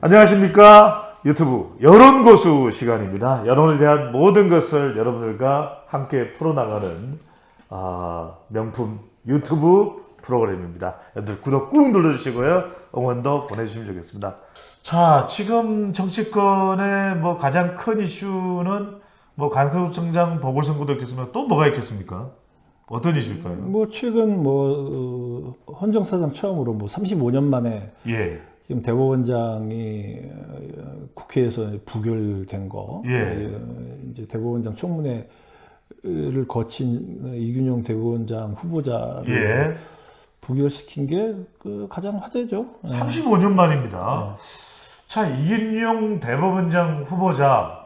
안녕하십니까. 유튜브 여론고수 시간입니다. 여론에 대한 모든 것을 여러분들과 함께 풀어나가는 명품 유튜브 프로그램입니다. 여러분들 구독 꾹 눌러주시고요. 응원도 보내주시면 좋겠습니다. 자, 지금 정치권의 가장 큰 이슈는 간사구청장 보궐선거도 있겠습니다. 또 뭐가 있겠습니까? 어떤 이슈일까요? 최근 헌정사상 처음으로 35년 만에 지금 대법원장이 국회에서 부결된 거, 이제 대법원장 청문회를 거친 이균용 대법원장 후보자를 부결시킨 게 가장 화제죠. 35년 만입니다. 자, 이균용 대법원장 후보자,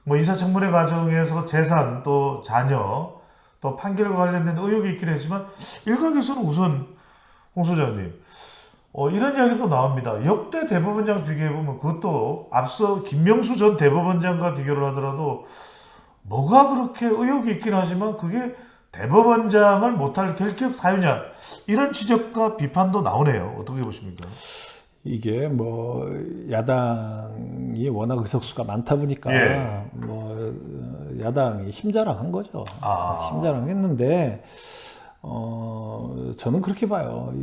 인사청문회 과정에서 재산 또 자녀 또 판결과 관련된 의혹이 있긴 하지만 일각에서는 우선 홍 소장님 이런 이야기도 나옵니다. 역대 대법원장 비교해보면 그것도 앞서 김명수 전 대법원장과 비교를 하더라도 뭐가 그렇게 의혹이 있긴 하지만 그게 대법원장을 못할 결격 사유냐, 이런 지적과 비판도 나오네요. 어떻게 보십니까? 이게 야당이 워낙 의석수가 많다 보니까 야당이 힘자랑한 거죠. 힘자랑했는데 저는 그렇게 봐요.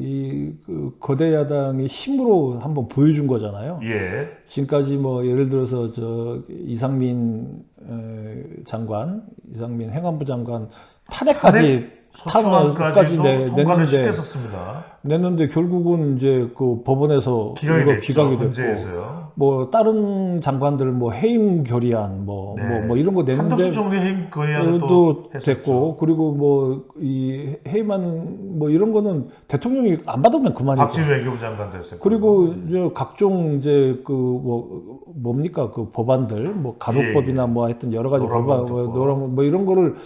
거대 야당이 힘으로 한번 보여준 거잖아요. 지금까지 예를 들어서 이상민 행안부 장관 탄핵까지 냈는데 결국은 이제 법원에서 기각이 됐고, 다른 장관들 해임 결의안 이런 거 냈는데 한덕수 정도 해임 결의안도 됐고, 그리고 이 해임하는 이런 거는 대통령이 안 받으면 그만이고. 박지원 외교부 장관 됐어요. 그리고 이제 각종 이제 법안들 가독법이나 하여튼 여러 가지 법안 이런 거를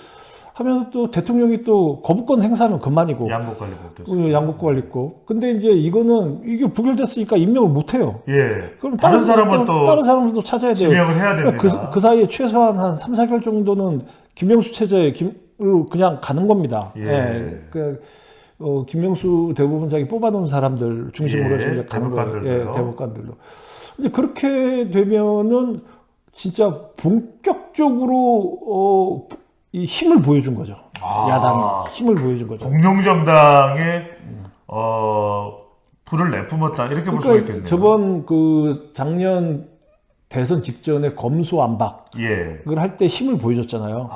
하면 또 대통령이 또 거부권 행사하면 그만이고. 양국관리법. 근데 이제 이게 부결됐으니까 임명을 못 해요. 그럼 다른 사람을 또 찾아야 돼요. 지명을 해야 됩니다. 그 사이에 최소한 한 3, 4개월 정도는 김명수 체제로 그냥 가는 겁니다. 김명수 대법원장이 뽑아놓은 사람들 중심으로 해서 가는 거예요. 대법관들로. 근데 그렇게 되면은 진짜 본격적으로 이 힘을 보여준 거죠. 야당이 힘을 보여준 거죠. 공룡정당에 불을 내뿜었다, 이렇게 볼 수가 있겠네요. 저번 작년 대선 직전에 검수완박을 할 때 힘을 보여줬잖아요.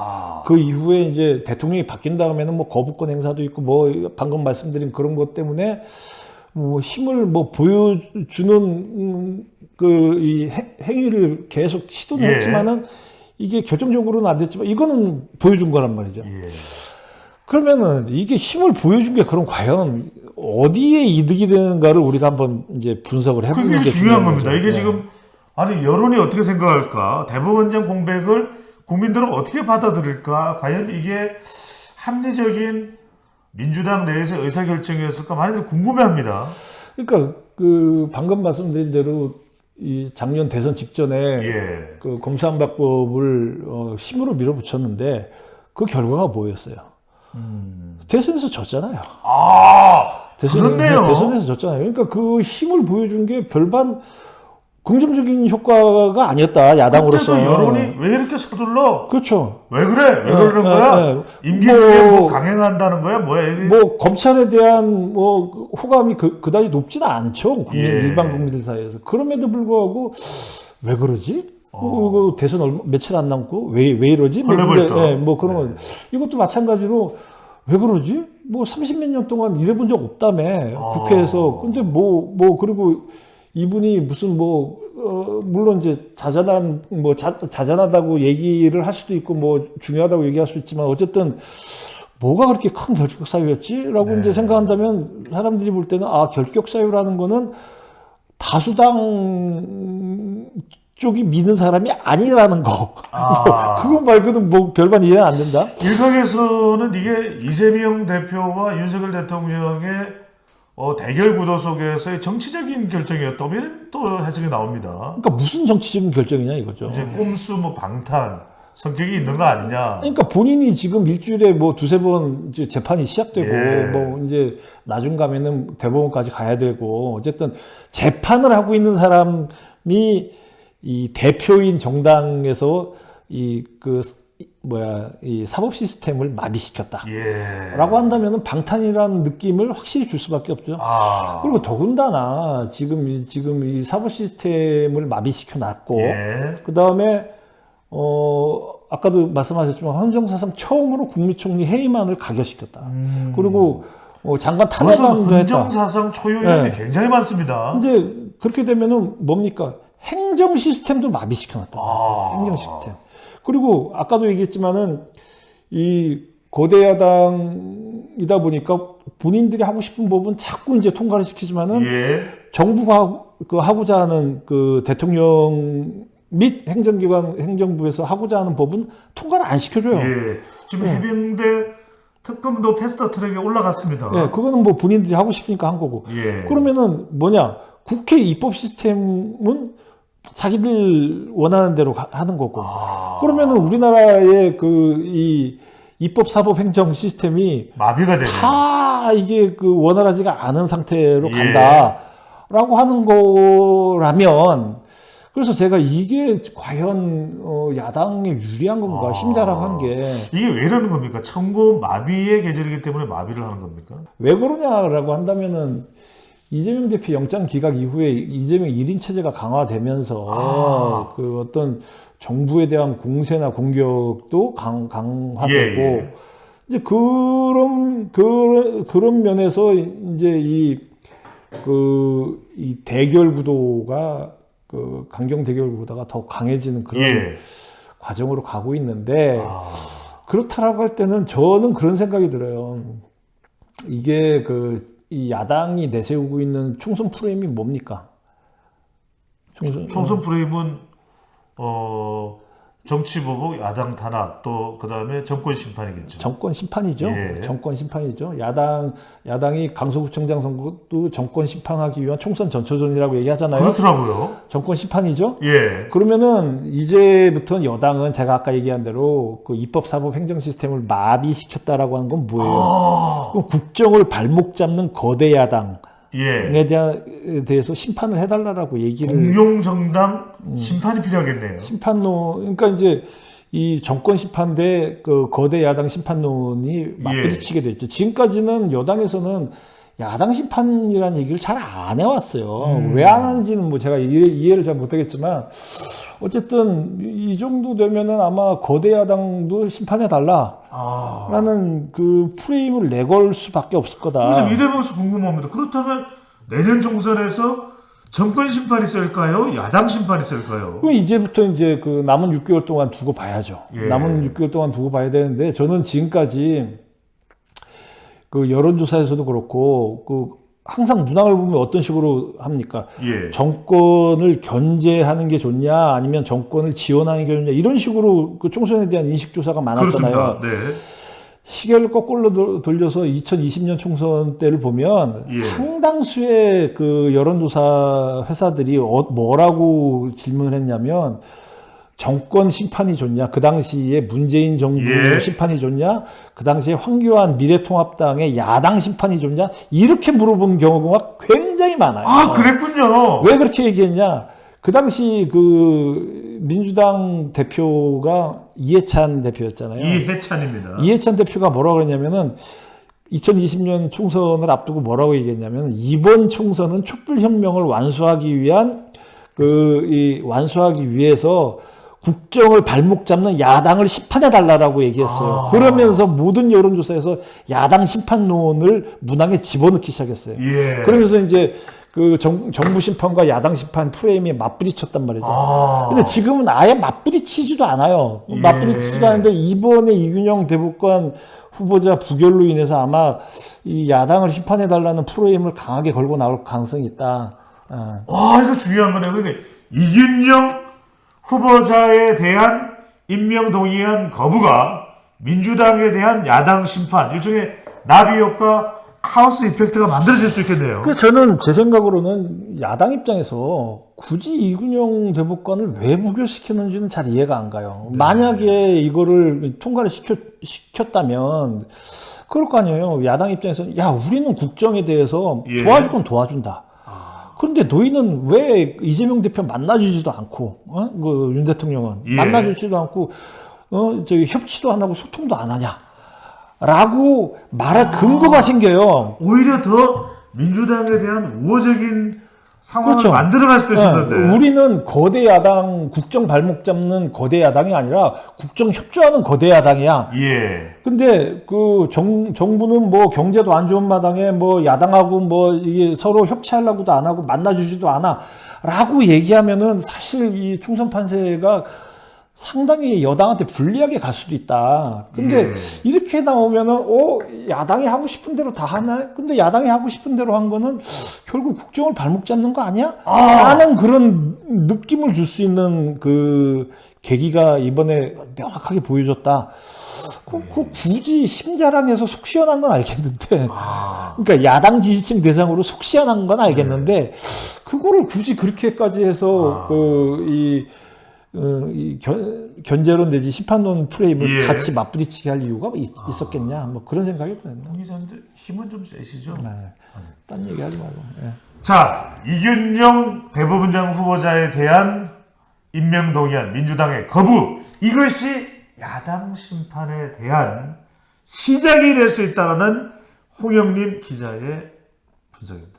그 이후에 이제 대통령이 바뀐 다음에는 거부권 행사도 있고 방금 말씀드린 그런 것 때문에 힘을 보여주는 이 행위를 계속 시도는 했지만은 이게 결정적으로는 안 됐지만 이거는 보여준 거란 말이죠. 그러면은 이게 힘을 보여준 게 그럼 과연 어디에 이득이 되는가를 우리가 한번 이제 분석을 해보는 게 중요한 겁니다. 이게 지금 여론이 어떻게 생각할까? 대법원장 공백을 국민들은 어떻게 받아들일까? 과연 이게 합리적인 민주당 내에서 의사결정이었을까? 많이들 궁금해합니다. 그러니까 방금 말씀드린 대로 이 작년 대선 직전에 검수완박법을 힘으로 밀어붙였는데 그 결과가 뭐였어요? 대선에서 졌잖아요. 대선에서 졌잖아요. 그러니까 그 힘을 보여준 게 별반 긍정적인 효과가 아니었다, 야당으로서. 그때도 여론이 왜 이렇게 서둘러? 그렇죠. 왜 그래? 왜 그러는 거야? 임기 중에 강행한다는 거야? 검찰에 대한 호감이 그다지 높지는 않죠. 일반 국민들 사이에서. 그럼에도 불구하고 왜 그러지? 대선 며칠 안 남고 왜 이러지? 그러면 이것도 마찬가지로 왜 그러지? 30몇 년 동안 일해본 적 없다며, 국회에서. 근데 그리고 이분이 무슨 물론 이제 자잘하다고 얘기를 할 수도 있고 중요하다고 얘기할 수 있지만 어쨌든 뭐가 그렇게 큰 결격 사유였지라고 이제 생각한다면 사람들이 볼 때는 결격 사유라는 거는 다수당 쪽이 믿는 사람이 아니라는 거. 그거 말고는 별반 이해가 안 된다. 일각에서는 이게 이재명 대표와 윤석열 대통령의 대결 구도 속에서의 정치적인 결정이었다, 이런 또 해석이 나옵니다. 그러니까 무슨 정치적인 결정이냐 이거죠. 이제 꼼수 방탄 성격이 있는 거 아니냐. 그러니까 본인이 지금 일주일에 두세 번 이제 재판이 시작되고 이제 나중 가면은 대법원까지 가야 되고 어쨌든 재판을 하고 있는 사람 이 대표인 정당에서 이 사법 시스템을 마비시켰다. 예. 라고 한다면 방탄이라는 느낌을 확실히 줄 수밖에 없죠. 그리고 더군다나 지금 이 사법 시스템을 마비시켜 놨고, 예. 그 다음에, 아까도 말씀하셨지만 헌정사상 처음으로 국무총리 해임안을 가결시켰다. 그리고 장관 탄핵안도 했다. 헌정사상 초유형이 굉장히 많습니다. 이제 그렇게 되면은 뭡니까? 행정 시스템도 마비시켜 놨다. 행정 시스템. 그리고 아까도 얘기했지만은 이 거대 야당이다 보니까 본인들이 하고 싶은 법은 자꾸 이제 통과를 시키지만은 예. 정부가 하고자 하는 그 대통령 및 행정기관 행정부에서 하고자 하는 법은 통과를 안 시켜줘요. 예. 지금 해병대 특검도 패스트트랙에 올라갔습니다. 예, 그거는 뭐 본인들이 하고 싶으니까 한 거고. 예. 그러면은 뭐냐? 국회 입법 시스템은 자기들 원하는 대로 하는 거고. 그러면은 우리나라의 이 입법, 사법, 행정 시스템이 마비가 되네. 다 이게 원활하지가 않은 상태로 간다라고 하는 거라면, 그래서 제가 이게 과연 야당에 유리한 건가 심자락한 게. 이게 왜 이러는 겁니까? 청구 마비의 계절이기 때문에 마비를 하는 겁니까? 왜 그러냐라고 한다면은 이재명 대표 영장 기각 이후에 이재명 1인 체제가 강화되면서 그 어떤 정부에 대한 공세나 공격도 강화되고 예. 이제 그런 면에서 이제 이 대결 구도가 강경 대결 구도가 더 강해지는 그런 예. 과정으로 가고 있는데 그렇다라고 할 때는 저는 그런 생각이 들어요. 이게 이 야당이 내세우고 있는 총선 프레임이 뭡니까? 총선 프레임은 정치보복, 야당 탄압, 또 그다음에 정권 심판이겠죠. 정권 심판이죠. 예. 정권 심판이죠. 야당이 강서구청장 선거도 정권 심판하기 위한 총선 전초전이라고 얘기하잖아요. 그렇더라고요. 정권 심판이죠. 예. 그러면은 이제부터 여당은 제가 아까 얘기한 대로 그 입법, 사법, 행정 시스템을 마비시켰다라고 하는 건 뭐예요? 그럼 국정을 발목 잡는 거대 야당. 예. 대해서 심판을 해달라고 얘기를. 공룡정당 심판이 필요하겠네요. 그러니까 이제 이 정권 심판 대 거대 야당 심판론이 맞부딪히게 됐죠. 지금까지는 여당에서는 야당 심판이라는 얘기를 잘 안 해왔어요. 왜 안 하는지는 뭐 제가 이해를 잘 못하겠지만 어쨌든 이 정도 되면은 아마 거대 야당도 심판해달라. 라는 그 프레임을 내걸 수밖에 없을 거다. 그래서 이대목에서 궁금합니다. 그렇다면 내년 총선에서 정권 심판이 셀까요? 야당 심판이 셀까요? 그럼 이제부터 이제 남은 6개월 동안 두고 봐야죠. 예. 남은 6개월 동안 두고 봐야 되는데 저는 지금까지 여론조사에서도 그렇고 항상 문항을 보면 어떤 식으로 합니까? 예. 정권을 견제하는 게 좋냐, 아니면 정권을 지원하는 게 좋냐, 이런 식으로 총선에 대한 인식조사가 많았잖아요. 그렇습니다. 네. 시계를 거꾸로 돌려서 2020년 총선 때를 보면 예. 상당수의 여론조사 회사들이 뭐라고 질문을 했냐면 정권 심판이 좋냐, 그 당시에 문재인 정부 예. 심판이 좋냐, 그 당시에 황교안 미래통합당의 야당 심판이 좋냐, 이렇게 물어본 경우가 굉장히 많아요. 그랬군요. 왜 그렇게 얘기했냐? 그 당시 민주당 대표가 이해찬 대표였잖아요. 이해찬입니다. 이해찬 대표가 뭐라고 그랬냐면은 2020년 총선을 앞두고 뭐라고 얘기했냐면 이번 총선은 촛불혁명을 완수하기 위해서 국정을 발목 잡는 야당을 심판해달라고 얘기했어요. 그러면서 모든 여론조사에서 야당 심판론을 문항에 집어넣기 시작했어요. 예. 그러면서 이제 정부 심판과 야당 심판 프레임이 맞부딪혔단 말이죠. 근데 지금은 아예 맞부딪히지도 않아요. 예. 맞부딪히지도 않는데 이번에 이균영 대법관 후보자 부결로 인해서 아마 이 야당을 심판해달라는 프레임을 강하게 걸고 나올 가능성이 있다. 이거 중요한 거네요. 그러니까 이균영 후보자에 대한 임명 동의안 거부가 민주당에 대한 야당 심판, 일종의 나비 효과, 카오스 이펙트가 만들어질 수 있겠네요. 저는 제 생각으로는 야당 입장에서 굳이 이균영 대법관을 왜 부결시켰는지는 잘 이해가 안 가요. 네. 만약에 이거를 통과를 시켰다면 그럴 거 아니에요. 야당 입장에서는 우리는 국정에 대해서 도와줄 건 도와준다. 그런데 너희는 왜 이재명 대표 만나주지도 않고, 윤 대통령은 예. 만나주지도 않고, 저기 협치도 안 하고 소통도 안 하냐? 라고 말할 근거가 생겨요. 오히려 더 민주당에 대한 우호적인 상황을 그렇죠. 만들어갈 수도 있었는데. 우리는 거대 야당, 국정 발목 잡는 거대 야당이 아니라 국정 협조하는 거대 야당이야. 예. 근데 그 정부는 뭐 경제도 안 좋은 마당에 뭐 야당하고 뭐 이게 서로 협치하려고도 안 하고 만나주지도 않아. 라고 얘기하면은 사실 이 총선 판세가 상당히 여당한테 불리하게 갈 수도 있다. 근데 예. 이렇게 나오면은, 야당이 하고 싶은 대로 다 하나? 근데 야당이 하고 싶은 대로 한 거는 결국 국정을 발목 잡는 거 아니야? 라는 그런 느낌을 줄 수 있는 그 계기가 이번에 명확하게 보여줬다. 굳이 심자랑해서 속 시원한 건 알겠는데, 그러니까 야당 지지층 대상으로 속 시원한 건 알겠는데, 그거를 굳이 그렇게까지 해서, 이 견제론 내지 심판론 프레임을 예. 같이 맞부딪히게 할 이유가 있었겠냐, 뭐 그런 생각이 듭니다. 홍 기자님들 힘은 좀 세시죠? 네. 딴 얘기 하지 말고. 예. 자, 이균용 대법원장 후보자에 대한 임명동의안 민주당의 거부, 이것이 야당 심판에 대한 시작이 될 수 있다는 홍영림 기자의 분석입니다.